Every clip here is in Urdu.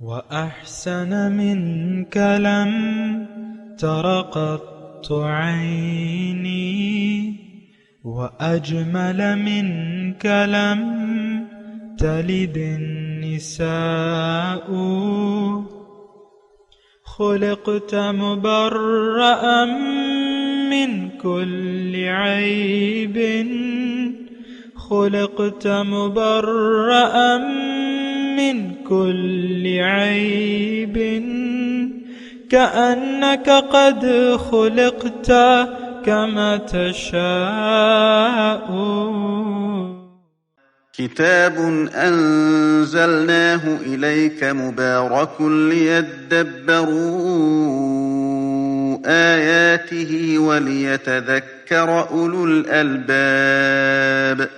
وأحسن منك لم تر قط عيني وأجمل منك لم تلد النساء خلقت مبرأ من كل عيب خلقت مبرأ من كل عيب كأنك قد خلقت كما تشاء. كتاب أنزلناه إليك مبارك ليدبروا آياته وليتذكر أولو الألباب.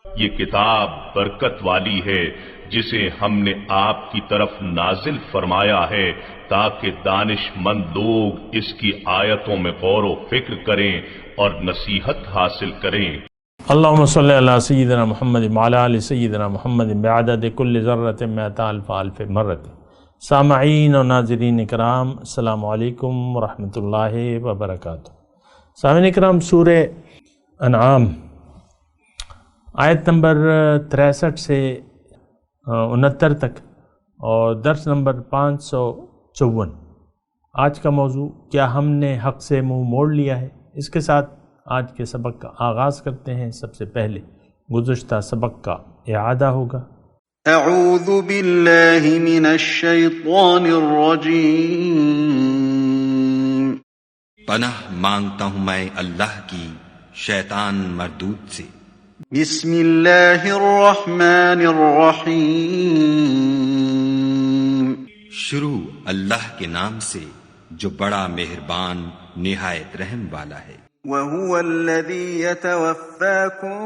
یہ کتاب برکت والی ہے جسے ہم نے آپ کی طرف نازل فرمایا ہے تاکہ دانش مند لوگ اس کی آیتوں میں غور و فکر کریں اور نصیحت حاصل کریں. اللہم صلی علی سیدنا محمد وعلی آل سیدنا محمد بعدد کل ذرۃ مئۃ الف الف مرۃ. سامعین و ناظرین اکرام، السلام علیکم ورحمۃ اللہ وبرکاتہ. سامعین اکرام، سورہ انعام آیت نمبر 63 سے 69 تک اور درس نمبر 554. آج کا موضوع، کیا ہم نے حق سے منہ موڑ لیا ہے؟ اس کے ساتھ آج کے سبق کا آغاز کرتے ہیں. سب سے پہلے گزشتہ سبق کا اعادہ ہوگا. اعوذ باللہ من الشیطان الرجیم. پناہ مانگتا ہوں میں اللہ کی شیطان مردود سے. بسم اللہ الرحمن الرحیم. شروع اللہ کے نام سے جو بڑا مہربان نہایت رحم والا ہے. وَهُوَ الَّذِي يَتَوَفَّاكُم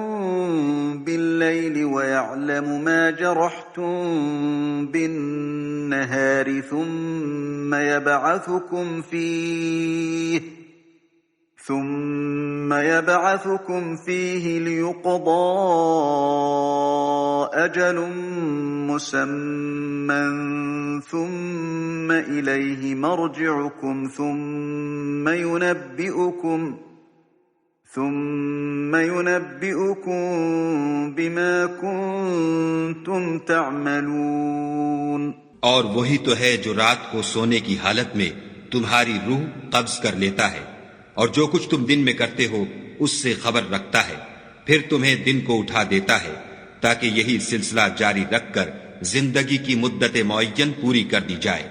بِاللَّيْلِ وَيَعْلَمُ مَا جَرَحْتُم بِالنَّهَارِ ثُمَّ يَبْعَثُكُمْ فِيهِ لِيُقْضَىٰ أَجَلٌ مُّسَمًّى ثُمَّ إِلَيْهِ مَرْجِعُكُمْ ثم ينبئكم بما كنتم تعملون. اور وہی تو ہے جو رات کو سونے کی حالت میں تمہاری روح قبض کر لیتا ہے اور جو کچھ تم دن میں کرتے ہو اس سے خبر رکھتا ہے، پھر تمہیں دن کو اٹھا دیتا ہے تاکہ یہی سلسلہ جاری رکھ کر زندگی کی مدت معین پوری کر دی جائے.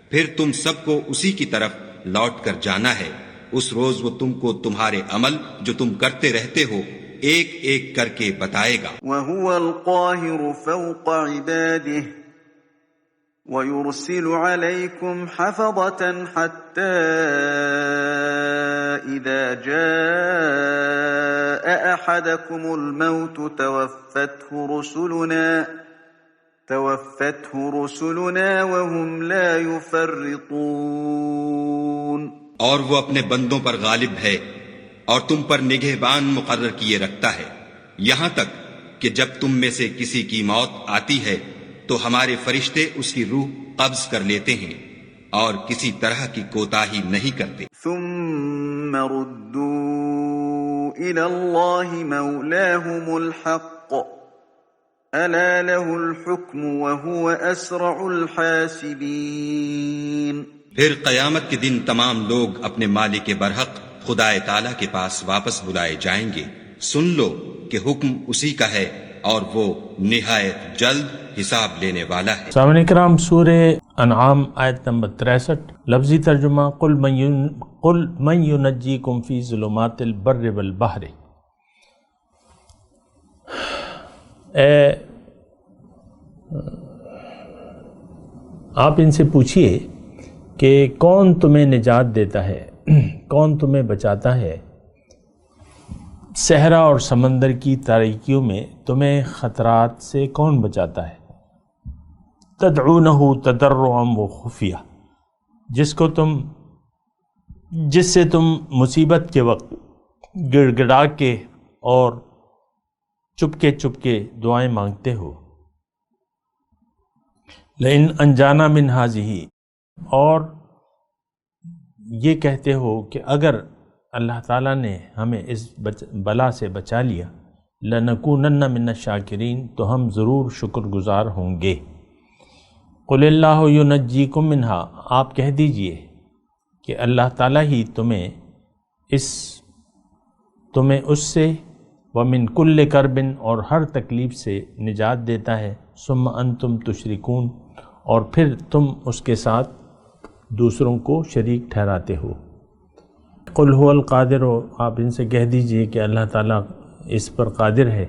پھر تم سب کو اسی کی طرف لوٹ کر جانا ہے. اس روز وہ تم کو تمہارے عمل جو تم کرتے رہتے ہو ایک ایک کر کے بتائے گا. وَهُوَ الْقَاهِرُ فَوْقَ عِبَادِهِ وَيُرْسِلُ عَلَيْكُمْ حَفَظَةً حَتَّى إِذَا جَاءَ أَحَدَكُمُ الْمَوْتُ توفته رسلنا وهم لا يفرطون. اور وہ اپنے بندوں پر غالب ہے اور تم پر نگہبان مقرر کیے رکھتا ہے، یہاں تک کہ جب تم میں سے کسی کی موت آتی ہے تو ہمارے فرشتے اس کی روح قبض کر لیتے ہیں اور کسی طرح کی کوتاہی نہیں کرتے. ثم ردوا إلى الله مولاهم الحق ألا له الحكم وهو أسرع الحاسبين. پھر قیامت کے دن تمام لوگ اپنے مالک برحق خدا تعالی کے پاس واپس بلائے جائیں گے. سن لو کہ حکم اسی کا ہے اور وہ نہایت جلد حساب لینے والا ہے. سامعین کرام، سورہ انعام آیت نمبر 63. لفظی ترجمہ: قل من ينجيكم في ظلمات البر والبحر. آپ ان سے پوچھئے کہ کون تمہیں نجات دیتا ہے، کون تمہیں بچاتا ہے، صحرا اور سمندر کی تاریکیوں میں تمہیں خطرات سے کون بچاتا ہے. تدعونہ تضرعا و خفیہ، جس سے تم مصیبت کے وقت گڑ گڑا کے اور چپکے چپکے دعائیں مانگتے ہو. لئن انجانا من ہذہ، اور یہ کہتے ہو کہ اگر اللہ تعالیٰ نے ہمیں اس بلا سے بچا لیا، لنکونن من الشاکرین، تو ہم ضرور شکر گزار ہوں گے۔ قل اللہ ینجیکم منہا، آپ کہہ دیجئے کہ اللہ تعالیٰ ہی تمہیں اس سے، ومن کل کرب، اور ہر تکلیف سے نجات دیتا ہے، ثم انتم تشرکون، اور پھر تم اس کے ساتھ دوسروں کو شریک ٹھہراتے ہو۔ قل هو القادر، آپ ان سے کہہ دیجئے کہ اللہ تعالیٰ اس پر قادر ہے،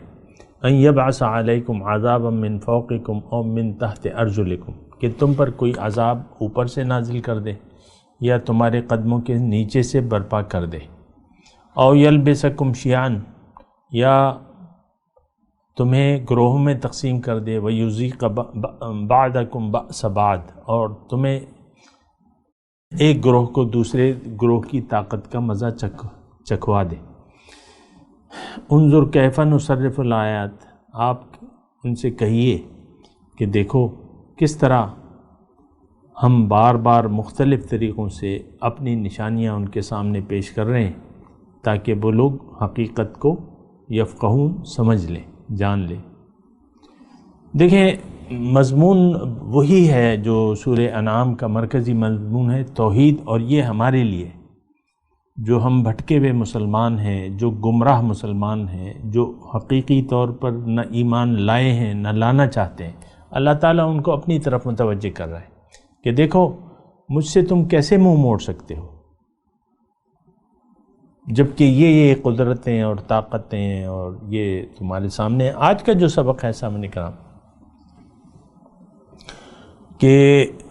ان یبعث علیکم عذابا من فوقکم او من تحت ارجلکم، کہ تم پر کوئی عذاب اوپر سے نازل کر دے یا تمہارے قدموں کے نیچے سے برپا کر دے، او یلبسکم شیعاً، یا تمہیں گروہوں میں تقسیم کر دے، ویذیق بعضکم بأس بعض، اور تمہیں ایک گروہ کو دوسرے گروہ کی طاقت کا مزہ چکھوا دے۔ انظر کیف نصرف الآیات، آپ ان سے کہیے کہ دیکھو کس طرح ہم بار بار مختلف طریقوں سے اپنی نشانیاں ان کے سامنے پیش کر رہے ہیں تاکہ وہ لوگ حقیقت کو یفقہون، سمجھ لیں، جان لیں۔ دیکھیں مضمون وہی ہے جو سورہ انعام کا مرکزی مضمون ہے، توحید، اور یہ ہمارے لیے جو ہم بھٹکے ہوئے مسلمان ہیں، جو گمراہ مسلمان ہیں، جو حقیقی طور پر نہ ایمان لائے ہیں نہ لانا چاہتے ہیں، اللہ تعالیٰ ان کو اپنی طرف متوجہ کر رہا ہے کہ دیکھو مجھ سے تم کیسے منہ موڑ سکتے ہو، جبکہ یہ قدرتیں اور طاقتیں اور یہ تمہارے سامنے۔ آج کا جو سبق ہے سامنے کرام کہ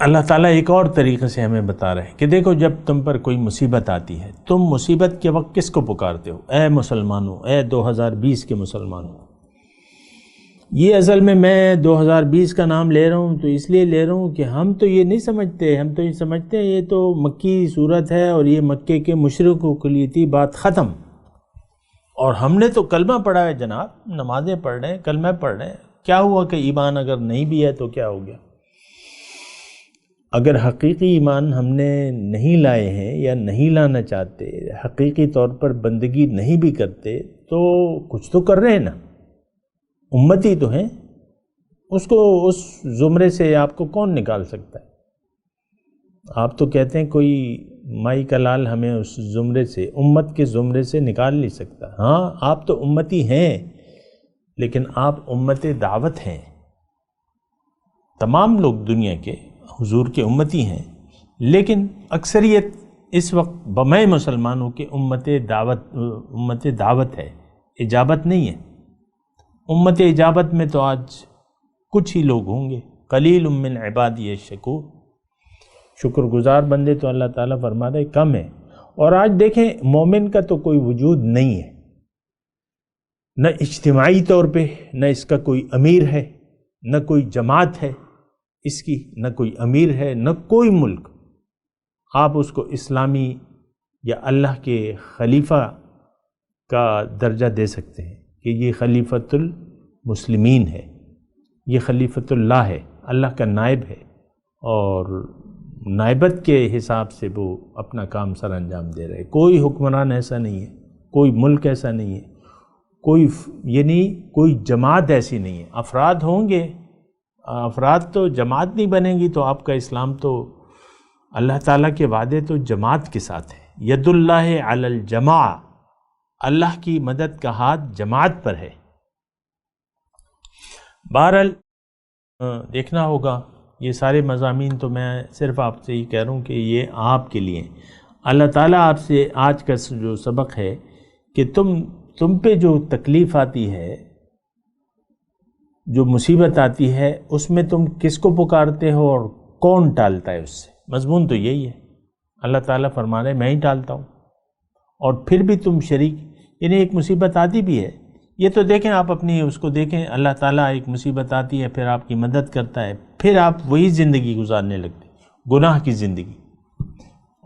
اللہ تعالیٰ ایک اور طریقے سے ہمیں بتا رہے ہیں کہ دیکھو جب تم پر کوئی مصیبت آتی ہے، تم مصیبت کے وقت کس کو پکارتے ہو؟ اے مسلمانوں، اے 2020 کے مسلمانوں۔ یہ اصل میں 2020 کا نام لے رہا ہوں تو اس لیے لے رہا ہوں کہ ہم تو یہ نہیں سمجھتے، ہم تو یہ سمجھتے ہیں یہ تو مکی صورت ہے اور یہ مکے کے مشرکوں کے لیے تھی، بات ختم۔ اور ہم نے تو کلمہ پڑھا ہے جناب، نمازیں پڑھ رہے ہیں، کلمہ پڑھ رہے ہیں، کیا ہوا کہ ایمان اگر نہیں بھی ہے تو کیا ہو گیا؟ اگر حقیقی ایمان ہم نے نہیں لائے ہیں یا نہیں لانا چاہتے، حقیقی طور پر بندگی نہیں بھی کرتے، تو کچھ تو کر رہے ہیں نا، امتی تو ہیں، اس کو اس زمرے سے آپ کو کون نکال سکتا ہے؟ آپ تو کہتے ہیں کوئی مائی کا لال ہمیں اس زمرے سے، امت کے زمرے سے نکال نہیں سکتا۔ ہاں آپ تو امتی ہیں، لیکن آپ امت دعوت ہیں، تمام لوگ دنیا کے حضور کے امتی ہیں، لیکن اکثریت اس وقت بمئے مسلمانوں کے امت دعوت ہے، اجابت نہیں ہے۔ امت اجابت میں تو آج کچھ ہی لوگ ہوں گے، قلیل من عبادی الشکور، شکر گزار بندے تو اللہ تعالیٰ فرما رہے کم ہے۔ اور آج دیکھیں مومن کا تو کوئی وجود نہیں ہے، نہ اجتماعی طور پہ، نہ اس کا کوئی امیر ہے، نہ کوئی جماعت ہے اس کی، نہ کوئی امیر ہے، نہ کوئی ملک آپ اس کو اسلامی یا اللہ کے خلیفہ کا درجہ دے سکتے ہیں کہ یہ خلیفۃ المسلمین ہے، یہ خلیفۃ اللہ ہے، اللہ کا نائب ہے، اور نائبت کے حساب سے وہ اپنا کام سر انجام دے رہے۔ کوئی حکمران ایسا نہیں ہے، کوئی ملک ایسا نہیں ہے، کوئی جماعت ایسی نہیں ہے۔ افراد ہوں گے، افراد تو جماعت نہیں بنے گی، تو آپ کا اسلام تو اللہ تعالیٰ کے وعدے تو جماعت کے ساتھ ہے۔ ید اللہ علی الجماع، اللہ کی مدد کا ہاتھ جماعت پر ہے۔ بہرحال دیکھنا ہوگا، یہ سارے مضامین تو میں صرف آپ سے ہی کہہ رہا ہوں کہ یہ آپ کے لیے اللہ تعالیٰ آپ سے آج کا جو سبق ہے کہ تم پہ جو تکلیف آتی ہے، جو مصیبت آتی ہے، اس میں تم کس کو پکارتے ہو اور کون ٹالتا ہے اس سے؟ مضمون تو یہی ہے۔ اللہ تعالیٰ فرما رہے میں ہی ٹالتا ہوں، اور پھر بھی تم شریک، یعنی ایک مصیبت آتی بھی ہے، یہ تو دیکھیں آپ اپنی اس کو دیکھیں، اللہ تعالیٰ ایک مصیبت آتی ہے پھر آپ کی مدد کرتا ہے، پھر آپ وہی زندگی گزارنے لگتے، گناہ کی زندگی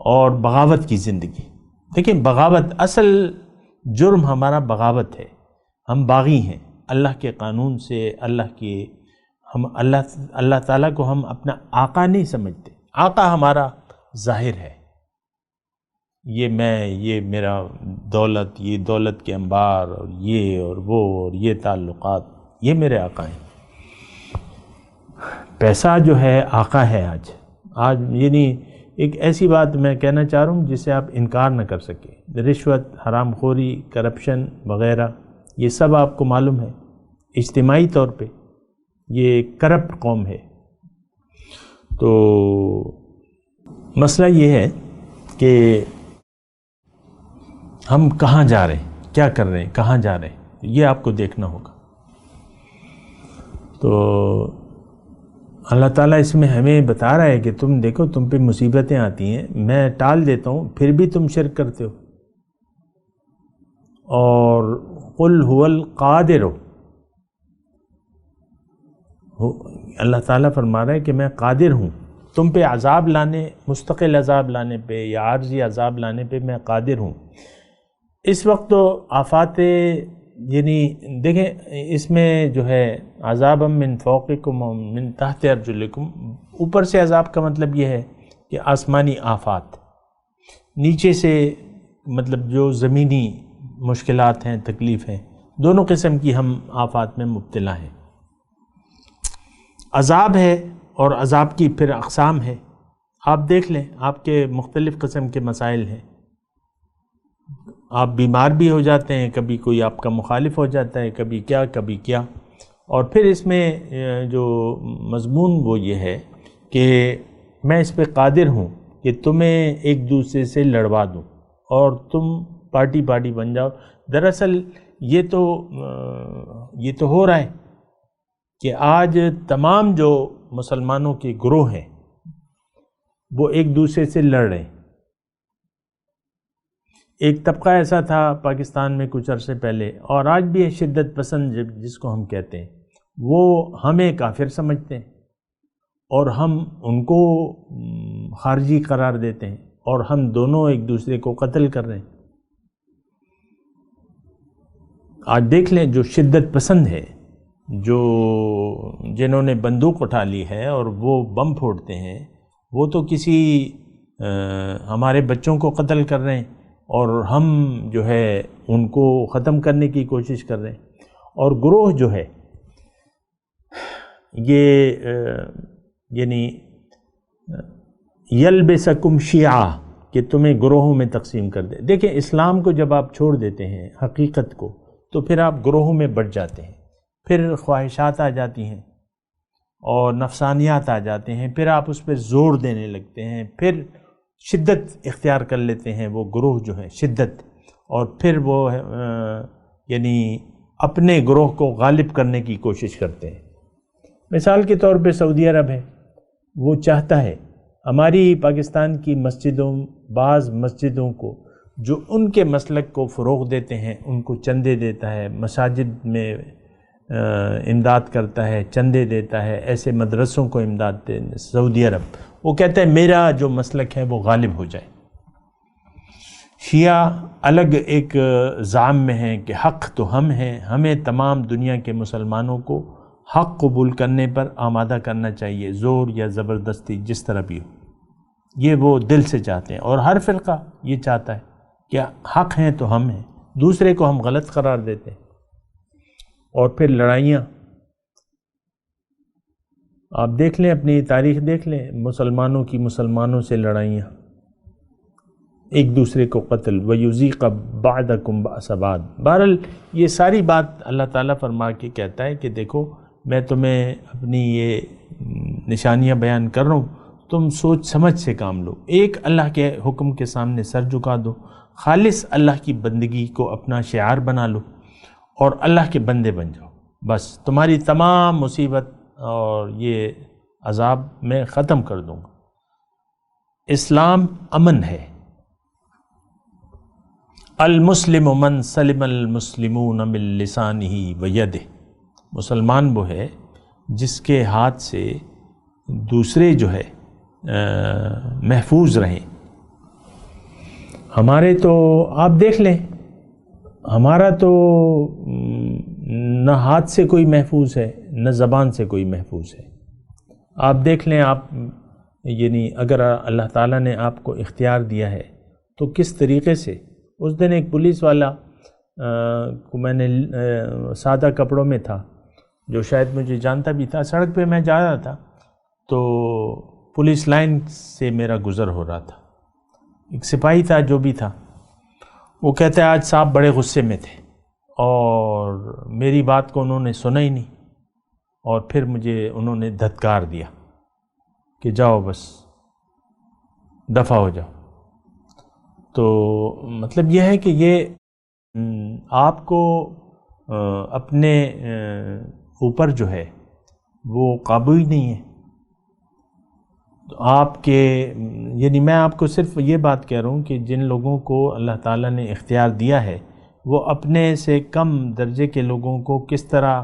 اور بغاوت کی زندگی۔ دیکھیں بغاوت، اصل جرم ہمارا بغاوت ہے، ہم باغی ہیں اللہ کے قانون سے، اللہ کے ہم اللہ تعالیٰ کو ہم اپنا آقا نہیں سمجھتے. آقا ہمارا ظاہر ہے، یہ میرا دولت، یہ دولت کے انبار، اور یہ اور وہ اور یہ تعلقات، یہ میرے آقا ہیں. پیسہ جو ہے آقا ہے. آج یعنی ایک ایسی بات میں کہنا چاہ رہا ہوں جس سے آپ انکار نہ کر سکیں. رشوت، حرام خوری، کرپشن وغیرہ، یہ سب آپ کو معلوم ہے. اجتماعی طور پہ یہ کرپٹ قوم ہے. تو مسئلہ یہ ہے کہ ہم کہاں جا رہے ہیں، کیا کر رہے ہیں، کہاں جا رہے ہیں، یہ آپ کو دیکھنا ہوگا. تو اللہ تعالیٰ اس میں ہمیں بتا رہا ہے کہ تم دیکھو، تم پہ مصیبتیں آتی ہیں، میں ٹال دیتا ہوں، پھر بھی تم شرک کرتے ہو. اور قل هو القادر، اللہ تعالیٰ فرما رہا ہے کہ میں قادر ہوں تم پہ عذاب لانے، مستقل عذاب لانے پہ یا عارضی عذاب لانے پہ میں قادر ہوں. اس وقت تو آفات، یعنی دیکھیں اس میں جو ہے عذاب من فوقکم و من تحت ارجلکم، اوپر سے عذاب کا مطلب یہ ہے کہ آسمانی آفات، نیچے سے مطلب جو زمینی مشکلات ہیں، تکلیف ہیں، دونوں قسم کی ہم آفات میں مبتلا ہیں. عذاب ہے اور عذاب کی پھر اقسام ہے. آپ دیکھ لیں، آپ کے مختلف قسم کے مسائل ہیں. آپ بیمار بھی ہو جاتے ہیں، کبھی کوئی آپ کا مخالف ہو جاتا ہے، کبھی کیا. اور پھر اس میں جو مضمون وہ یہ ہے کہ میں اس پہ قادر ہوں کہ تمہیں ایک دوسرے سے لڑوا دوں اور تم پارٹی بن جاؤ. دراصل یہ تو ہو رہا ہے کہ آج تمام جو مسلمانوں کے گروہ ہیں وہ ایک دوسرے سے لڑ رہے ہیں. ایک طبقہ ایسا تھا پاکستان میں کچھ عرصے پہلے، اور آج بھی ہے شدت پسند جس کو ہم کہتے ہیں، وہ ہمیں کافر سمجھتے ہیں اور ہم ان کو خارجی قرار دیتے ہیں، اور ہم دونوں ایک دوسرے کو قتل کر رہے ہیں. آج دیکھ لیں جو شدت پسند ہے، جنہوں نے بندوق اٹھا لی ہے اور وہ بم پھوڑتے ہیں، وہ تو کسی ہمارے بچوں کو قتل کر رہے ہیں اور ہم جو ہے ان کو ختم کرنے کی کوشش کر رہے ہیں. اور گروہ جو ہے یہ یعنی یلبسکم شیعہ، کہ تمہیں گروہوں میں تقسیم کر دے. دیکھیں اسلام کو جب آپ چھوڑ دیتے ہیں، حقیقت کو، تو پھر آپ گروہوں میں بٹ جاتے ہیں، پھر خواہشات آ جاتی ہیں اور نفسانیات آ جاتے ہیں، پھر آپ اس پہ زور دینے لگتے ہیں، پھر شدت اختیار کر لیتے ہیں وہ گروہ جو ہے، شدت، اور پھر وہ یعنی اپنے گروہ کو غالب کرنے کی کوشش کرتے ہیں. مثال کے طور پہ سعودی عرب ہے، وہ چاہتا ہے ہماری پاکستان کی مسجدوں، بعض مسجدوں کو جو ان کے مسلک کو فروغ دیتے ہیں ان کو چندے دیتا ہے، مساجد میں امداد کرتا ہے، چندے دیتا ہے، ایسے مدرسوں کو امداد دیتے. سعودی عرب وہ کہتا ہے میرا جو مسلک ہے وہ غالب ہو جائے. شیعہ الگ ایک زعم میں ہیں کہ حق تو ہم ہیں، ہمیں تمام دنیا کے مسلمانوں کو حق قبول کرنے پر آمادہ کرنا چاہیے، زور یا زبردستی جس طرح بھی ہو. یہ وہ دل سے چاہتے ہیں، اور ہر فرقہ یہ چاہتا ہے کہ حق ہیں تو ہم ہیں، دوسرے کو ہم غلط قرار دیتے ہیں. اور پھر لڑائیاں آپ دیکھ لیں، اپنی تاریخ دیکھ لیں، مسلمانوں کی مسلمانوں سے لڑائیاں، ایک دوسرے کو قتل، وَيُذِيقَ بَعْضَكُمْ بَأْسَ بَعْضٍ. بہرحال یہ ساری بات اللہ تعالیٰ فرما کے کہتا ہے کہ دیکھو میں تمہیں اپنی یہ نشانیاں بیان کر رہا ہوں، تم سوچ سمجھ سے کام لو، ایک اللہ کے حکم کے سامنے سر جھکا دو، خالص اللہ کی بندگی کو اپنا شعار بنا لو اور اللہ کے بندے بن جاؤ. بس تمہاری تمام مصیبت اور یہ عذاب میں ختم کر دوں گا. اسلام امن ہے. المسلم من سلم المسلمون من لسانہ ویدہ. مسلمان وہ ہے جس کے ہاتھ سے دوسرے جو ہے محفوظ رہیں. ہمارے تو آپ دیکھ لیں، ہمارا تو نہ ہاتھ سے کوئی محفوظ ہے نہ زبان سے کوئی محفوظ ہے۔ آپ دیکھ لیں، آپ یعنی اگر اللہ تعالیٰ نے آپ کو اختیار دیا ہے تو کس طریقے سے۔ اس دن ایک پولیس والا کو میں نے سادہ کپڑوں میں تھا، جو شاید مجھے جانتا بھی تھا، سڑک پہ میں جا رہا تھا تو پولیس لائن سے میرا گزر ہو رہا تھا، ایک سپاہی تھا جو بھی تھا، وہ کہتا ہے آج صاحب بڑے غصے میں تھے اور میری بات کو انہوں نے سنا ہی نہیں، اور پھر مجھے انہوں نے دھتکار دیا کہ جاؤ بس دفع ہو جاؤ۔ تو مطلب یہ ہے کہ یہ آپ کو اپنے اوپر جو ہے وہ قابو ہی نہیں ہے۔ تو آپ کے یعنی میں آپ کو صرف یہ بات کہہ رہا ہوں کہ جن لوگوں کو اللہ تعالیٰ نے اختیار دیا ہے وہ اپنے سے کم درجے کے لوگوں کو کس طرح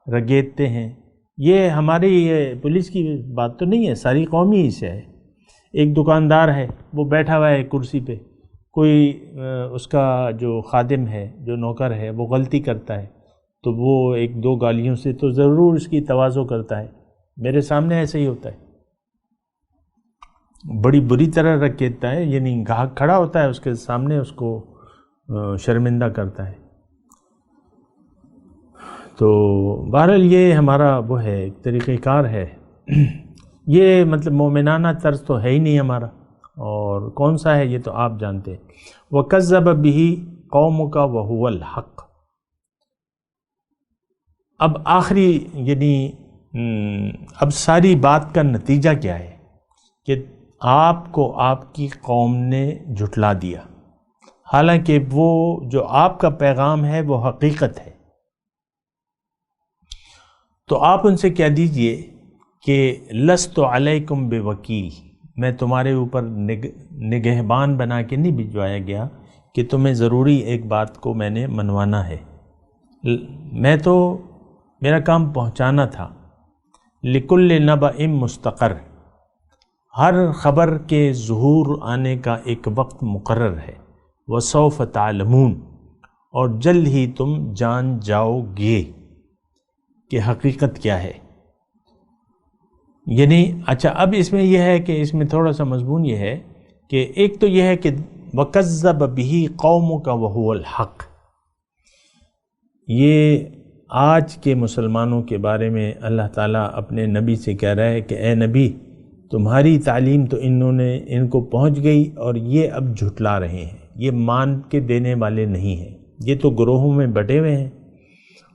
رگیدتے ہیں۔ یہ ہماری یہ پولیس کی بات تو نہیں ہے، ساری قوم ہی سے ہے۔ ایک دکاندار ہے، وہ بیٹھا ہوا ہے کرسی پہ، کوئی اس کا جو خادم ہے، جو نوکر ہے، وہ غلطی کرتا ہے تو وہ ایک دو گالیوں سے تو ضرور اس کی تواضع کرتا ہے۔ میرے سامنے ایسا ہی ہوتا ہے، بڑی بری طرح رگیدتا ہے، یعنی گاہک کھڑا ہوتا ہے اس کے سامنے اس کو شرمندہ کرتا ہے۔ تو بہرحال یہ ہمارا وہ ہے، ایک طریقہ کار ہے، یہ مطلب مومنانہ طرز تو ہے ہی نہیں ہمارا، اور کون سا ہے یہ تو آپ جانتے ہیں۔ وَكَذَّبَ بِهِ قَوْمُكَ وَهُوَ الْحَقُّ۔ اب آخری یعنی اب ساری بات کا نتیجہ کیا ہے کہ آپ کو آپ کی قوم نے جھٹلا دیا، حالانکہ وہ جو آپ کا پیغام ہے وہ حقیقت ہے۔ تو آپ ان سے کہہ دیجئے کہ لست علیکم بوکیل، میں تمہارے اوپر نگہبان بنا کے نہیں بھجوایا گیا کہ تمہیں ضروری ایک بات کو میں نے منوانا ہے، میں تو میرا کام پہنچانا تھا۔ لکل نبأ مستقر، ہر خبر کے ظہور آنے کا ایک وقت مقرر ہے۔ وسوف تعلمون، اور جلد ہی تم جان جاؤ گے کہ حقیقت کیا ہے۔ یعنی اچھا اب اس میں یہ ہے کہ اس میں تھوڑا سا مضمون یہ ہے کہ ایک تو یہ ہے کہ وَكَذَّبَ بِهِ قَوْمُكَ وَهُوَ الْحَقُّ، یہ آج کے مسلمانوں کے بارے میں اللہ تعالیٰ اپنے نبی سے کہہ رہا ہے کہ اے نبی، تمہاری تعلیم تو ان کو پہنچ گئی اور یہ اب جھٹلا رہے ہیں، یہ مان کے دینے والے نہیں ہیں، یہ تو گروہوں میں بٹے ہوئے ہیں،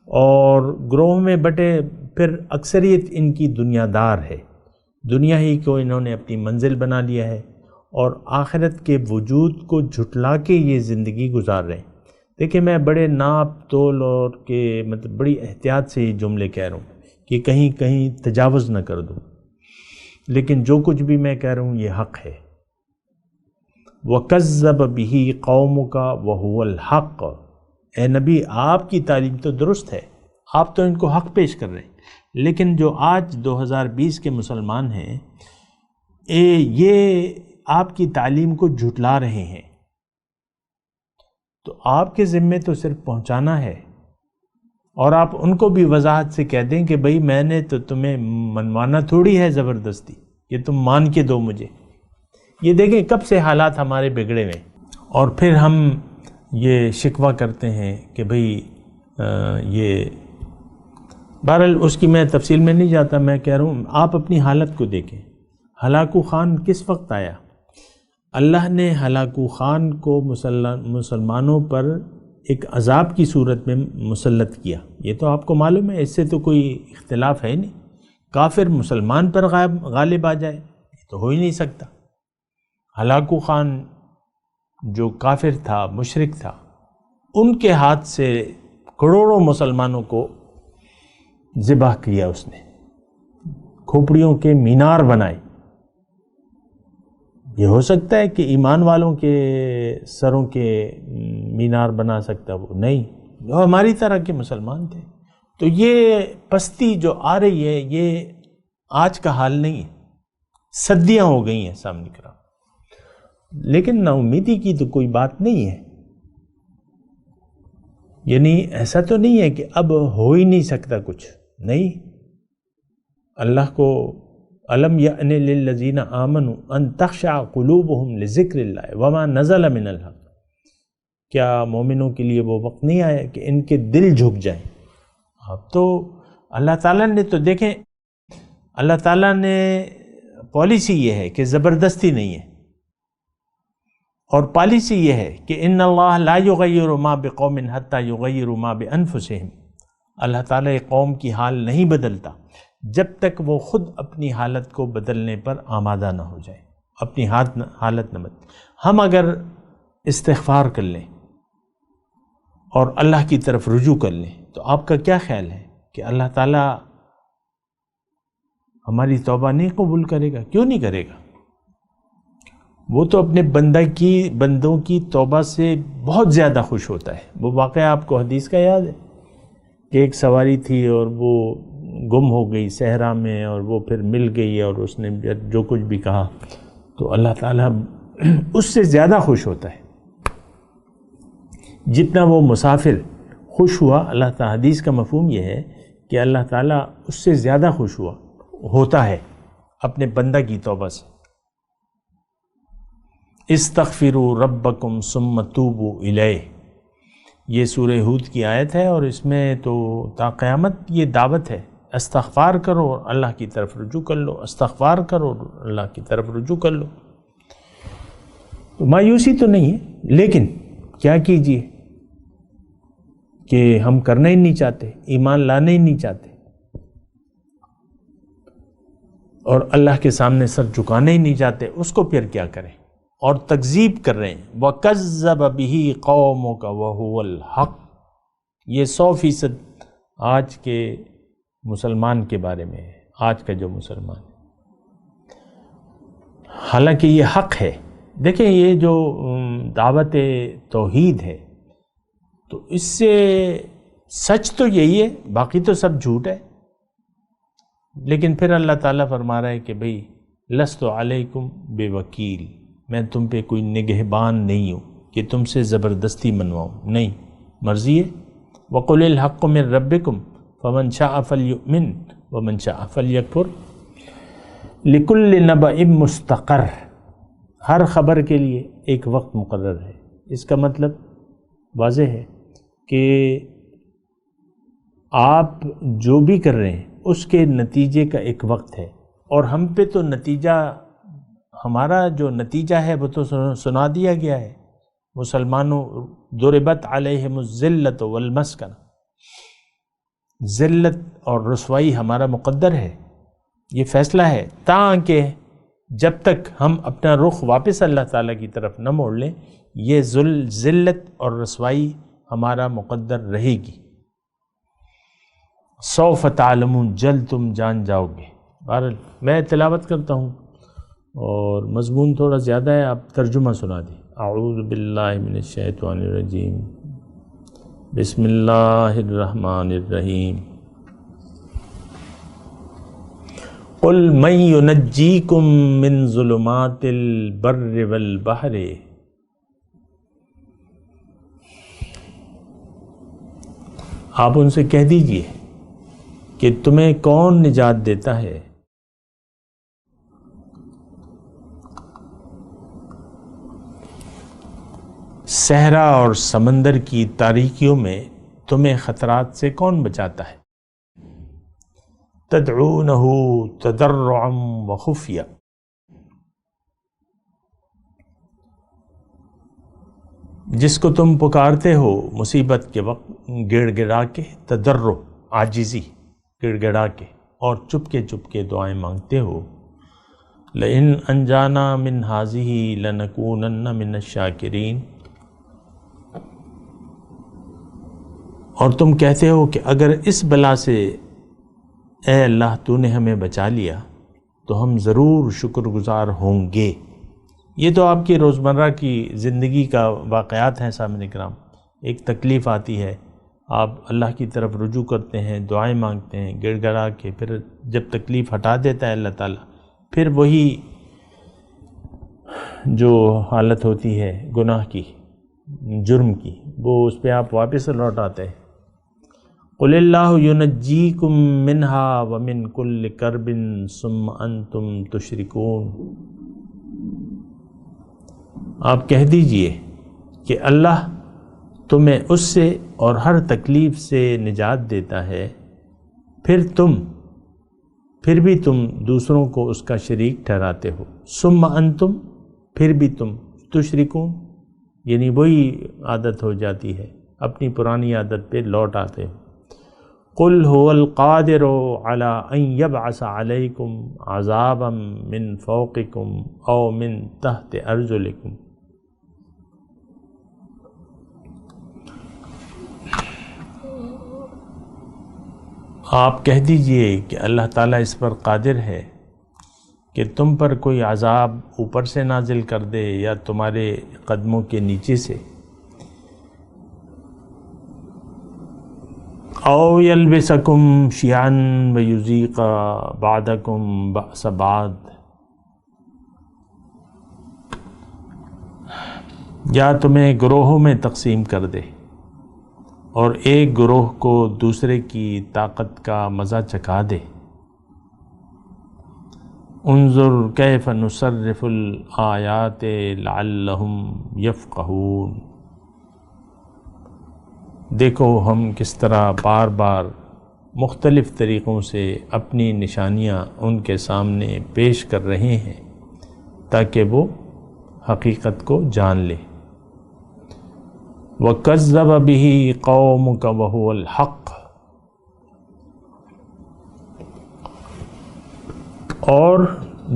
اور گروہوں میں بٹے پھر اکثریت ان کی دنیا دار ہے، دنیا ہی کو انہوں نے اپنی منزل بنا لیا ہے، اور آخرت کے وجود کو جھٹلا کے یہ زندگی گزار رہے ہیں۔ دیکھیں میں بڑے ناپ تول اور کہ مطلب بڑی احتیاط سے یہ جملے کہہ رہا ہوں کہ کہیں کہیں تجاوز نہ کر دوں، لیکن جو کچھ بھی میں کہہ رہا ہوں یہ حق ہے۔ وَكَذَّبَ بِهِ قَوْمُكَ وَهُوَ الْحَقُّ، اے نبی آپ کی تعلیم تو درست ہے، آپ تو ان کو حق پیش کر رہے ہیں، لیکن جو آج 2020 کے مسلمان ہیں یہ آپ کی تعلیم کو جھٹلا رہے ہیں، تو آپ کے ذمے تو صرف پہنچانا ہے، اور آپ ان کو بھی وضاحت سے کہہ دیں کہ بھئی میں نے تو تمہیں منوانا تھوڑی ہے زبردستی، یہ تم مان کے دو مجھے۔ یہ دیکھیں کب سے حالات ہمارے بگڑے ہوئے، اور پھر ہم یہ شکوہ کرتے ہیں کہ بھئی یہ بہرحال اس کی میں تفصیل میں نہیں جاتا، میں کہہ رہا ہوں آپ اپنی حالت کو دیکھیں۔ ہلاکو خان کس وقت آیا؟ اللہ نے ہلاکو خان کو مسلمانوں پر ایک عذاب کی صورت میں مسلط کیا، یہ تو آپ کو معلوم ہے، اس سے تو کوئی اختلاف ہے نہیں۔ کافر مسلمان پر غالب آ جائے یہ تو ہو ہی نہیں سکتا۔ ہلاکو خان جو کافر تھا، مشرک تھا، ان کے ہاتھ سے کروڑوں مسلمانوں کو ذبح کیا، اس نے کھوپڑیوں کے مینار بنائے۔ یہ ہو سکتا ہے کہ ایمان والوں کے سروں کے مینار بنا سکتا؟ وہ نہیں، جو ہماری طرح کے مسلمان تھے۔ تو یہ پستی جو آ رہی ہے یہ آج کا حال نہیں ہے، صدیاں ہو گئی ہیں سامنے کرام، لیکن نا امیدی کی تو کوئی بات نہیں ہے۔ یعنی ایسا تو نہیں ہے کہ اب ہو ہی نہیں سکتا کچھ، نہیں، اللہ کو الم یأن للذین آمنوا ان تخشع قلوبہم لذکر اللہ وما نزل من الحق، کیا مومنوں کے لیے وہ وقت نہیں آیا کہ ان کے دل جھک جائیں؟ اب تو اللہ تعالیٰ نے تو دیکھیں، اللہ تعالیٰ نے پالیسی یہ ہے کہ زبردستی نہیں ہے، اور پالیسی یہ ہے کہ ان اللہ لا یغیر ما بقوم حتی یغیروا ما بانفسہم، اللہ تعالیٰ ایک قوم کی حال نہیں بدلتا جب تک وہ خود اپنی حالت کو بدلنے پر آمادہ نہ ہو جائے، اپنی حالت نہ بدلے۔ ہم اگر استغفار کر لیں اور اللہ کی طرف رجوع کر لیں تو آپ کا کیا خیال ہے کہ اللہ تعالیٰ ہماری توبہ نہیں قبول کرے گا؟ کیوں نہیں کرے گا؟ وہ تو اپنے بندوں کی توبہ سے بہت زیادہ خوش ہوتا ہے۔ وہ واقعہ آپ کو حدیث کا یاد ہے کہ ایک سواری تھی اور وہ گم ہو گئی صحرا میں، اور وہ پھر مل گئی اور اس نے جو کچھ بھی کہا تو اللہ تعالیٰ اس سے زیادہ خوش ہوتا ہے جتنا وہ مسافر خوش ہوا۔ اللہ تعالیٰ، حدیث کا مفہوم یہ ہے کہ اللہ تعالیٰ اس سے زیادہ خوش ہوتا ہے اپنے بندہ کی توبہ سے۔ استغفروا ربکم ثم توبوا الیہ، یہ سورہ ہود کی آیت ہے، اور اس میں تو تا قیامت یہ دعوت ہے، استغفار کرو اور اللہ کی طرف رجوع کر لو، استغفار کرو اور اللہ کی طرف رجوع کر لو۔ تو مایوسی تو نہیں ہے، لیکن کیا کیجیے کہ ہم کرنا ہی نہیں چاہتے، ایمان لانا ہی نہیں چاہتے، اور اللہ کے سامنے سر جھکانا ہی نہیں چاہتے، اس کو پھر کیا کریں؟ اور تکذیب کر رہے ہیں۔ وَكَذَّبَ بِهِ قَوْمُكَ وَهُوَ الْحَقُّ، یہ 100% آج کے مسلمان کے بارے میں ہے، آج کا جو مسلمان ہے، حالانکہ یہ حق ہے۔ دیکھیں یہ جو دعوت توحید ہے تو اس سے سچ تو یہی ہے، باقی تو سب جھوٹ ہے، لیکن پھر اللہ تعالیٰ فرما رہا ہے کہ بھئی لست علیکم بے وکیل، میں تم پہ کوئی نگہبان نہیں ہوں کہ تم سے زبردستی منواؤں، نہیں، مرضی ہے۔ وَقُلِ الْحَقُّ مِن رَبِّكُمْ فَمَنْ شَاءَ فَلْيُؤْمِنْ وَمَنْ شَاءَ فَلْيَكْفُرْ لِكُلِّ نَبَإٍ مُسْتَقَرٌ، ہر خبر کے لیے ایک وقت مقرر ہے۔ اس کا مطلب واضح ہے کہ آپ جو بھی کر رہے ہیں اس کے نتیجے کا ایک وقت ہے، اور ہم پہ تو نتیجہ، ہمارا جو نتیجہ ہے وہ تو سنا دیا گیا ہے۔ مسلمانوں ضربت علیہم الذلۃ والمسکنہ، ذلت اور رسوائی ہمارا مقدر ہے، یہ فیصلہ ہے، تاکہ جب تک ہم اپنا رخ واپس اللہ تعالیٰ کی طرف نہ موڑ لیں یہ ذلت اور رسوائی ہمارا مقدر رہے گی۔ سوف تعلمون، جلد تم جان جاؤ گے۔ بہرحال میں تلاوت کرتا ہوں اور مضمون تھوڑا زیادہ ہے، آپ ترجمہ سنا دیں۔ اعوذ باللہ من الشیطان الرجیم، بسم اللہ الرحمن الرحیم۔ قل من ینجیکم من ظلمات البر والبحر، آپ ان سے کہہ دیجئے کہ تمہیں کون نجات دیتا ہے صحرا اور سمندر کی تاریکیوں میں، تمہیں خطرات سے کون بچاتا ہے؟ تدعونہ تضرعا وخفیہ، جس کو تم پکارتے ہو مصیبت کے وقت گڑ گڑا کے، تضرع عاجزی، گڑ گڑا کے، اور چپکے چپکے دعائیں مانگتے ہو۔ لئن انجانا من ہذہ لنکونن من الشاکرین، اور تم کہتے ہو کہ اگر اس بلا سے اے اللہ تو نے ہمیں بچا لیا تو ہم ضرور شکر گزار ہوں گے۔ یہ تو آپ کی روزمرہ کی زندگی کا واقعات ہیں سامعین کرام۔ ایک تکلیف آتی ہے، آپ اللہ کی طرف رجوع کرتے ہیں، دعائیں مانگتے ہیں گڑ گڑا کے، پھر جب تکلیف ہٹا دیتا ہے اللہ تعالیٰ، پھر وہی جو حالت ہوتی ہے گناہ کی، جرم کی، وہ اس پہ آپ واپس لوٹ آتے ہیں۔ قل اللہ ینجیکم منہا ومن کل کرب ثم انتم تشرکون، آپ کہہ دیجئے کہ اللہ تمہیں اس سے اور ہر تکلیف سے نجات دیتا ہے، پھر بھی تم دوسروں کو اس کا شریک ٹھہراتے ہو، ثم انتم، پھر بھی تم تشرکون، یعنی وہی عادت ہو جاتی ہے، اپنی پرانی عادت پہ لوٹ آتے ہو۔ قل هو القادر على ان يبعث عليكم عذابا من فوقكم او من تحت ارجلكم، آپ کہہ دیجئے کہ اللہ تعالیٰ اس پر قادر ہے کہ تم پر کوئی عذاب اوپر سے نازل کر دے یا تمہارے قدموں کے نیچے سے، او یلبسکم شیعا ویذیق بعضکم بأس بعض، یا تمہیں گروہوں میں تقسیم کر دے اور ایک گروہ کو دوسرے کی طاقت کا مزہ چکھا دے۔ انظر کیف نصرف الآیات لعلہم یفقہون، دیکھو ہم کس طرح بار بار مختلف طریقوں سے اپنی نشانیاں ان کے سامنے پیش کر رہے ہیں تاکہ وہ حقیقت کو جان لے۔ وَكَذَّبَ بِهِ قَوْمُكَ وَهُوَ الْحَقُّ، اور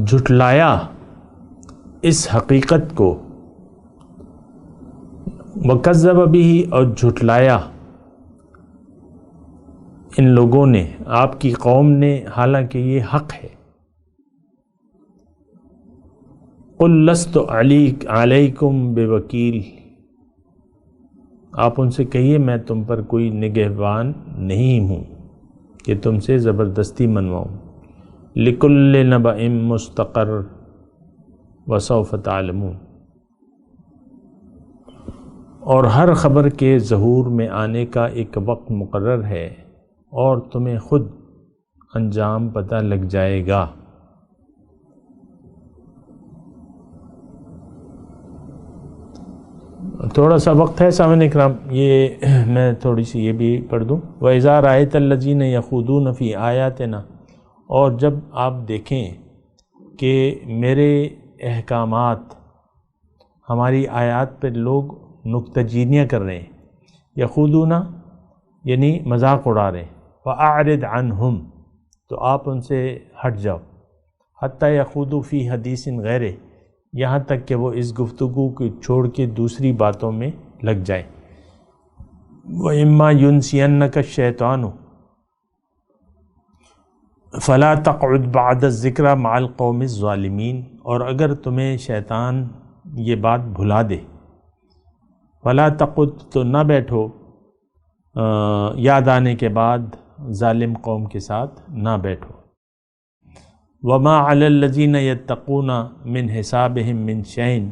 جھٹلایا اس حقیقت کو، وَكَذَّبَ بِهِ، اور جھٹلایا ان لوگوں نے، آپ کی قوم نے، حالانکہ یہ حق ہے۔ قُلْ لَسْتُ عَلَيْكُمْ بِوَكِيلٍ، آپ ان سے کہیے میں تم پر کوئی نگہبان نہیں ہوں کہ تم سے زبردستی منواؤں۔ لِكُلِّ نَبَإٍ مُسْتَقَرٌّ وَسَوْفَ تَعْلَمُونَ، اور ہر خبر کے ظہور میں آنے کا ایک وقت مقرر ہے اور تمہیں خود انجام پتہ لگ جائے گا۔ تھوڑا سا وقت ہے سامعین اکرام، یہ میں تھوڑی سی یہ بھی پڑھ دوں۔ وَإِذَا رَأَيْتَ الَّذِينَ يَخُوضُونَ فِي آيَاتِنَا، اور جب آپ دیکھیں کہ میرے احکامات، ہماری آیات پر لوگ نکتہ چینیاں کر رہے ہیں، یخوضون یعنی مذاق اڑا رہے ہیں، فَأَعْرِضْ عَنْهُمْ، تو آپ ان سے ہٹ جاؤ، حَتَّى يَخُوضُوا فِي حَدِيثٍ غَيْرِهِ، یہاں تک کہ وہ اس گفتگو کو چھوڑ کے دوسری باتوں میں لگ جائیں۔ وَإِمَّا يُنْسِيَنَّكَ الشَّيْطَانُ فَلَا تَقْعُدْ بَعْدَ الذِّكْرَى مَعَ الْقَوْمِ الظَّالِمِينَ، اور اگر تمہیں شیطان یہ بات بھلا دے، فَلَا تَقْعُدْ، تو نہ بیٹھو یاد آنے کے بعد ظالم قوم کے ساتھ نہ بیٹھو۔ وَمَا عَلَى الَّذِينَ يَتَّقُونَ مِنْ حِسَابِهِمْ مِنْ شَيْءٍ،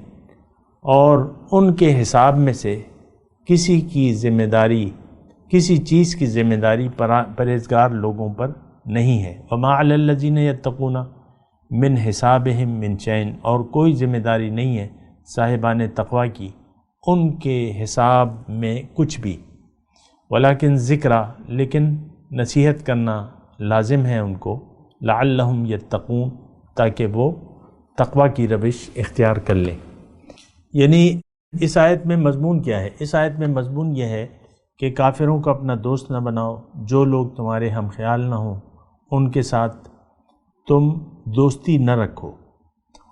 اور ان کے حساب میں سے کسی کی ذمہ داری، کسی چیز کی ذمہ داری پرہیزگار لوگوں پر نہیں ہے۔ وَمَا عَلَى الَّذِينَ يَتَّقُونَ مِنْ حِسَابِهِمْ مِنْ شَيْءٍ، اور کوئی ذمہ داری نہیں ہے صاحبان تقوی کی ان کے حساب میں کچھ بھی۔ ولیکن ذکرہ، لیکن نصیحت کرنا لازم ہے ان کو، لعلہم یتقون، تاکہ وہ تقوی کی روش اختیار کر لیں۔ یعنی اس آیت میں مضمون کیا ہے؟ اس آیت میں مضمون یہ ہے کہ کافروں کو اپنا دوست نہ بناؤ، جو لوگ تمہارے ہم خیال نہ ہوں ان کے ساتھ تم دوستی نہ رکھو،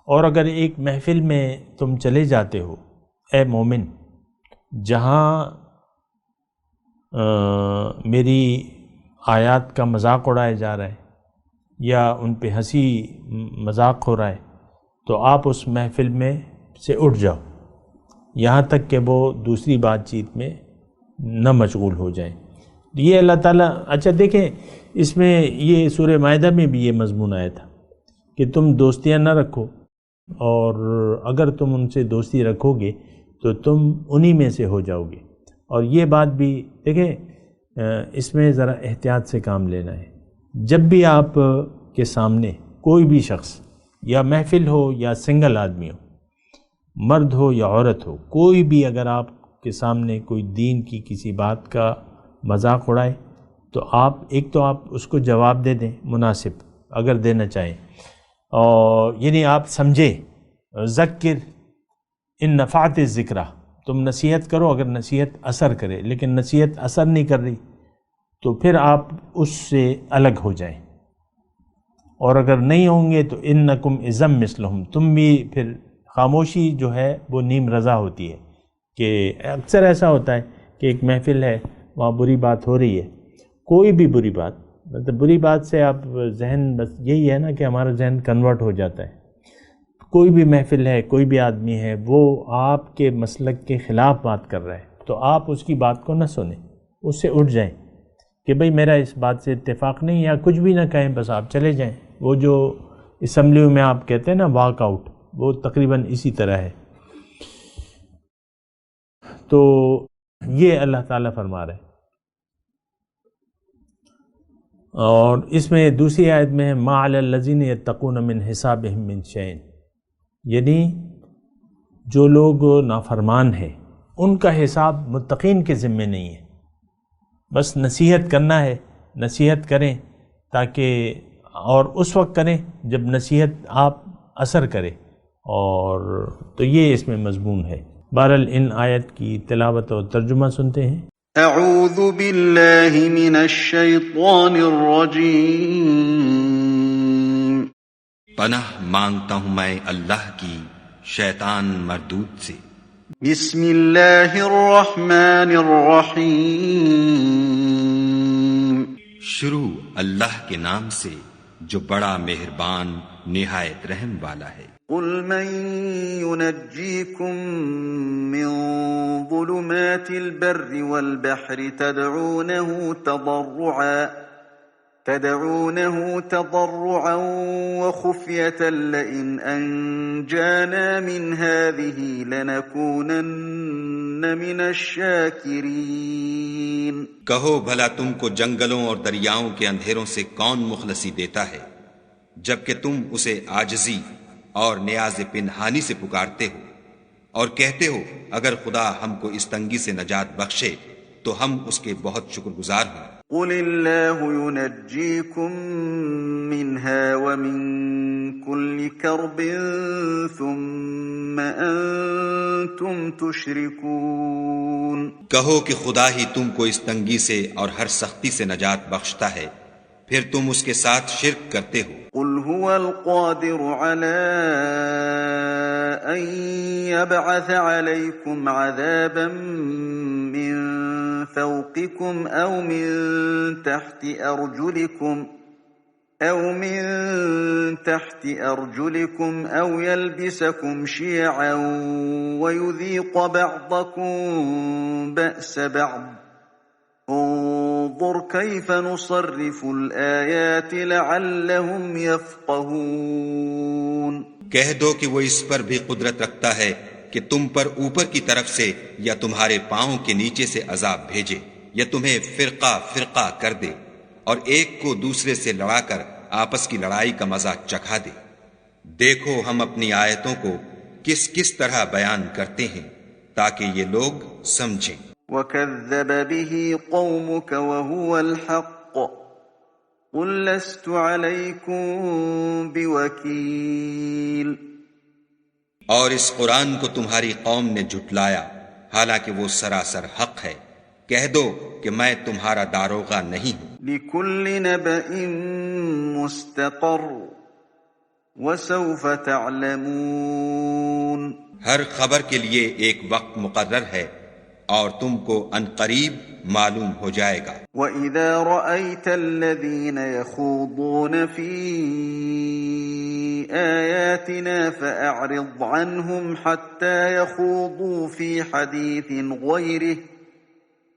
اور اگر ایک محفل میں تم چلے جاتے ہو اے مومن جہاں میری آیات کا مذاق اڑایا جا رہا ہے یا ان پہ ہنسی مذاق ہو رہا ہے، تو آپ اس محفل میں سے اٹھ جاؤ یہاں تک کہ وہ دوسری بات چیت میں نہ مشغول ہو جائیں۔ یہ اللہ تعالیٰ، اچھا دیکھیں اس میں یہ سورہ مائدہ میں بھی یہ مضمون آیا تھا کہ تم دوستیاں نہ رکھو، اور اگر تم ان سے دوستی رکھو گے تو تم انہی میں سے ہو جاؤ گے۔ اور یہ بات بھی دیکھیں اس میں ذرا احتیاط سے کام لینا ہے. جب بھی آپ کے سامنے کوئی بھی شخص یا محفل ہو یا سنگل آدمی ہو، مرد ہو یا عورت ہو، کوئی بھی اگر آپ کے سامنے کوئی دین کی کسی بات کا مذاق اڑائے تو آپ اس کو جواب دے دیں مناسب اگر دینا چاہیں، اور یعنی آپ سمجھے ذکر ان نفعت الذکرہ، تم نصیحت کرو اگر نصیحت اثر کرے، لیکن نصیحت اثر نہیں کر رہی تو پھر آپ اس سے الگ ہو جائیں، اور اگر نہیں ہوں گے تو انکم اذا مثلہم، تم بھی پھر خاموشی جو ہے وہ نیم رضا ہوتی ہے. کہ اکثر ایسا ہوتا ہے کہ ایک محفل ہے، وہاں بری بات ہو رہی ہے، کوئی بھی بری بات، مطلب بری بات سے آپ ذہن، بس یہی ہے نا کہ ہمارا ذہن کنورٹ ہو جاتا ہے. کوئی بھی محفل ہے، کوئی بھی آدمی ہے، وہ آپ کے مسلک کے خلاف بات کر رہا ہے تو آپ اس کی بات کو نہ سنیں، اس سے اٹھ جائیں کہ بھئی میرا اس بات سے اتفاق نہیں، یا کچھ بھی نہ کہیں، بس آپ چلے جائیں. وہ جو اسمبلی میں آپ کہتے ہیں نا واک آؤٹ، وہ تقریباً اسی طرح ہے. تو یہ اللہ تعالیٰ فرما رہے ہیں. اور اس میں دوسری آیت میں ما علی الذین یتقون من حسابہم من شیء، یعنی جو لوگ نافرمان ہیں ان کا حساب متقین کے ذمے نہیں ہے. بس نصیحت کرنا ہے، نصیحت کریں تاکہ، اور اس وقت کریں جب نصیحت آپ اثر کرے، اور تو یہ اس میں مضمون ہے. بہرحال ان آیت کی تلاوت اور ترجمہ سنتے ہیں. اعوذ باللہ من الشیطان الرجیم، پناہ مانگتا ہوں میں اللہ کی شیطان مردود سے. بسم اللہ الرحمن الرحیم، شروع اللہ کے نام سے جو بڑا مہربان نہایت رحم والا ہے. قل من ينجيكم من ظلمات البر والبحر تدعونه تضرعا وخفية لئن أنجانا من هذه لنكونن من الشاكرين. کہو بھلا تم کو جنگلوں اور دریاؤں کے اندھیروں سے کون مخلصی دیتا ہے جبکہ تم اسے عاجزی اور نیاز پنہانی سے پکارتے ہو اور کہتے ہو اگر خدا ہم کو اس تنگی سے نجات بخشے تو ہم اس کے بہت شکر گزار ہوں. قل اللہ ينجيكم منها ومن كل كرب ثم أنتم تشركون. کہو کہ خدا ہی تم کو اس تنگی سے اور ہر سختی سے نجات بخشتا ہے، پھر تم اس کے ساتھ شرک کرتے ہو. قل هو القادر على أن يبعث عليكم عذابا من فوقكم أو من تحت أرجلكم أو يلبسكم شيعا ويذيق بعضكم بأس بعض. انظر كيف نصرف الآيات لعلهم يفقهون. کہہ دو کہ وہ اس پر بھی قدرت رکھتا ہے کہ تم پر اوپر کی طرف سے یا تمہارے پاؤں کے نیچے سے عذاب بھیجے، یا تمہیں فرقہ فرقہ کر دے اور ایک کو دوسرے سے لڑا کر آپس کی لڑائی کا مزہ چکھا دے. دیکھو ہم اپنی آیتوں کو کس کس طرح بیان کرتے ہیں تاکہ یہ لوگ سمجھیں. وَكَذَّبَ بِهِ قَوْمُكَ وَهُوَ الْحَقُّ قُلْ لَسْتُ عَلَيْكُمْ بِوَكِيلٍ. اور اس قرآن کو تمہاری قوم نے جھٹلایا حالانکہ وہ سراسر حق ہے. کہہ دو کہ میں تمہارا داروغہ نہیں ہوں. لِكُلِّ نَبَإٍ مُسْتَقَرٌّ وَسَوْفَ تَعْلَمُونَ. ہر خبر کے لیے ایک وقت مقرر ہے اور تم کو عنقریب معلوم ہو جائے گا. وَإِذَا رَأَيْتَ الَّذِينَ يَخُوضُونَ فِي آيَاتِنَا فَأَعْرِضْ عَنْهُمْ حَتَّى يَخُوضُوا فِي حَدِيثٍ غَيْرِهِ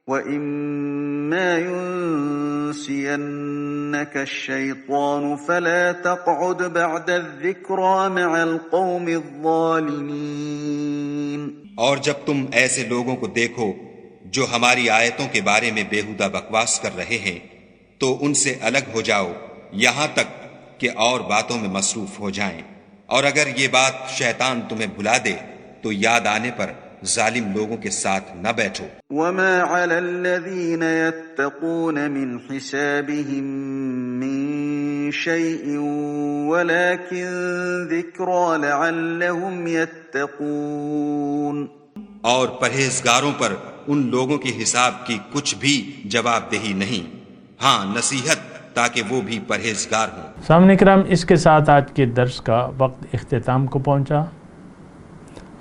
وَإِمَّا يُنْسِيَنَّكَ الشَّيْطَانُ فَلَا تَقْعُدْ بَعْدَ الذِّكْرَى مَعَ الْقَوْمِ الظَّالِمِينَ. اور جب تم ایسے لوگوں کو دیکھو جو ہماری آیتوں کے بارے میں بےہودہ بکواس کر رہے ہیں تو ان سے الگ ہو جاؤ یہاں تک کہ اور باتوں میں مصروف ہو جائیں، اور اگر یہ بات شیطان تمہیں بھلا دے تو یاد آنے پر ظالم لوگوں کے ساتھ نہ بیٹھو۔ وما على الذين يتقون من حسابهم من شيء ولكن ذكرى لعلهم يتقون۔ اور پرہیزگاروں پر ان لوگوں کے حساب کی کچھ بھی جواب دہی نہیں، ہاں نصیحت تاکہ وہ بھی پرہیزگار ہوں۔ سامعین کرام، اس کے ساتھ آج کے درس کا وقت اختتام کو پہنچا۔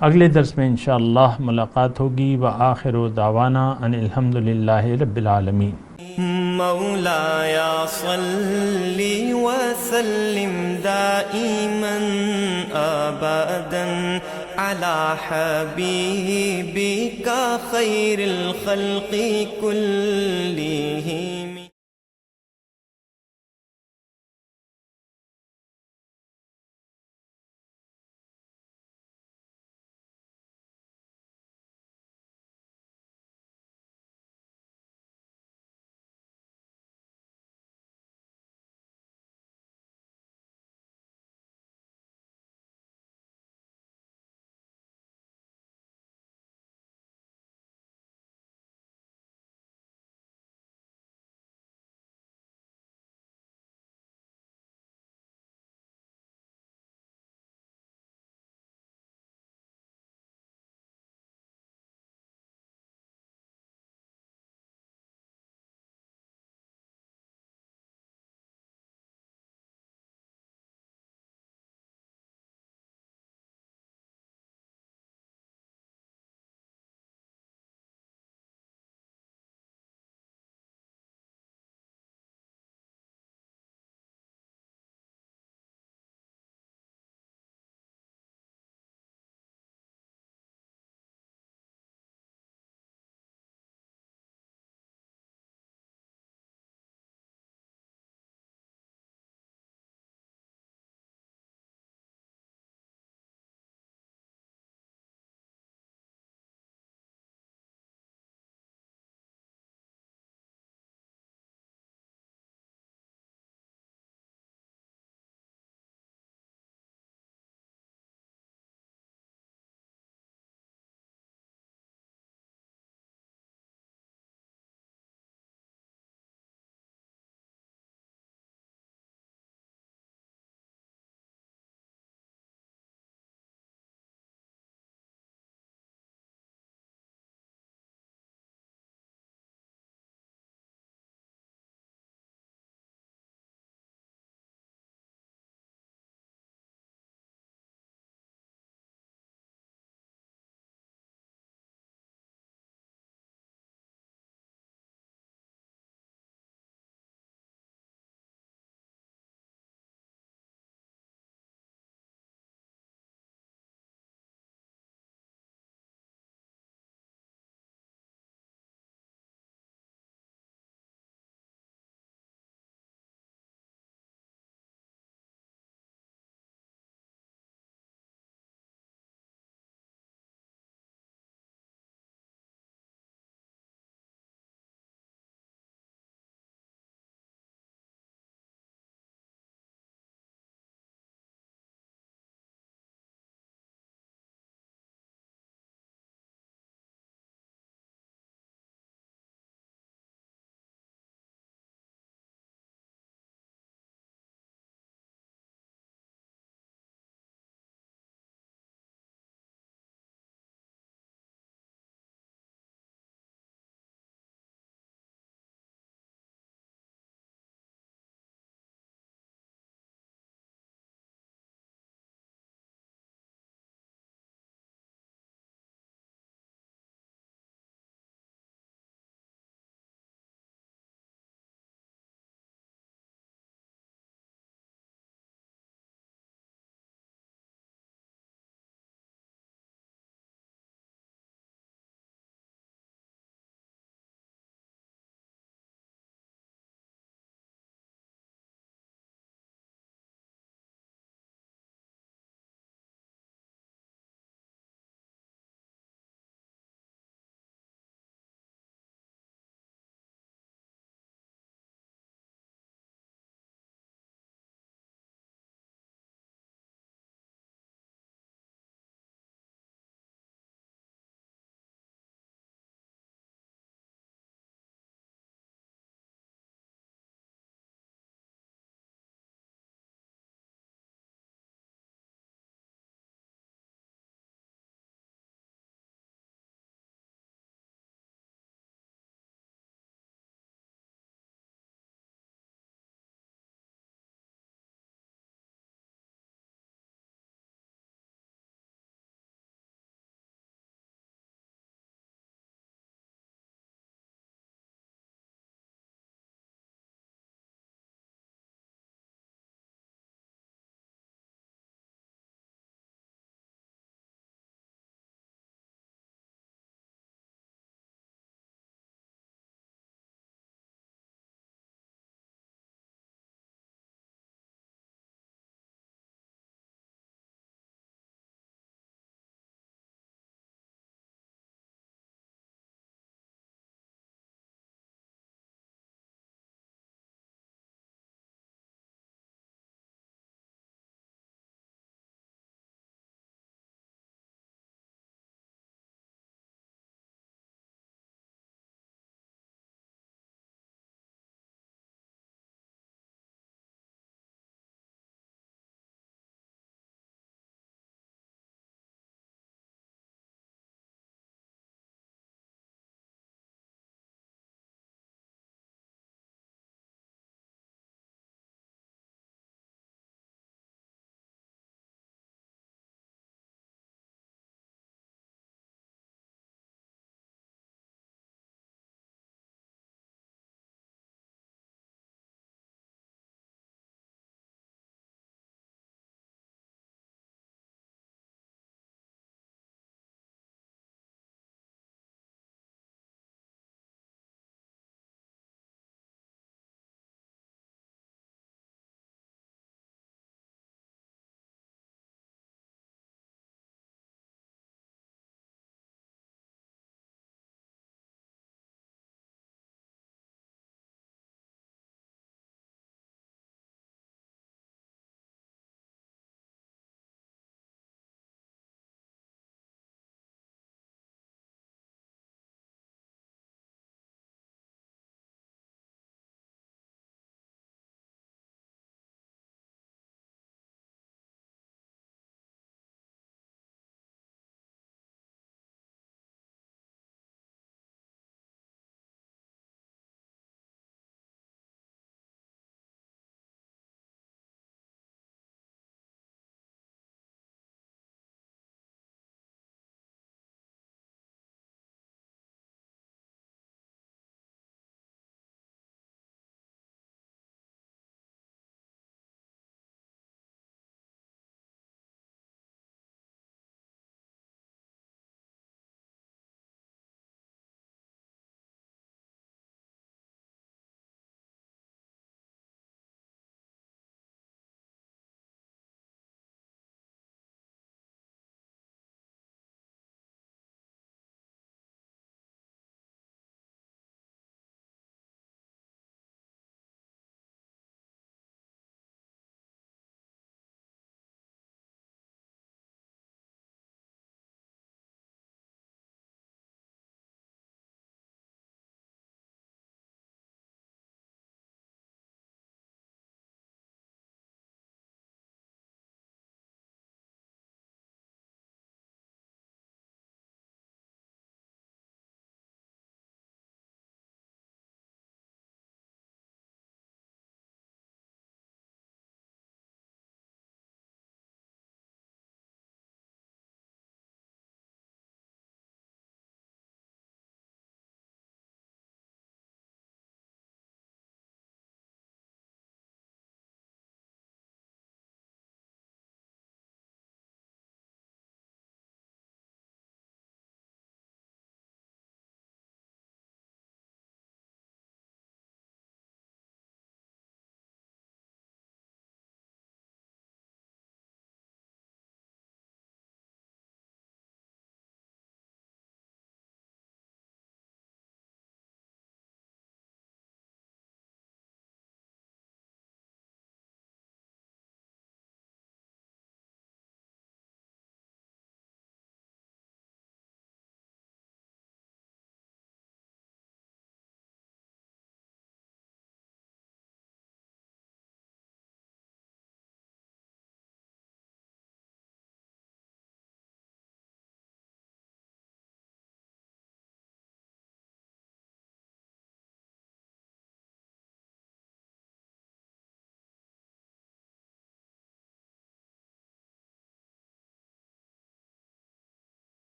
اگلے درس میں انشاءاللہ ملاقات ہوگی۔ وآخر دعوانا ان الحمدللہ رب العالمین۔ مولایا صلی وسلم دائما ابدا على حبیبک خیر الخلق کلہم۔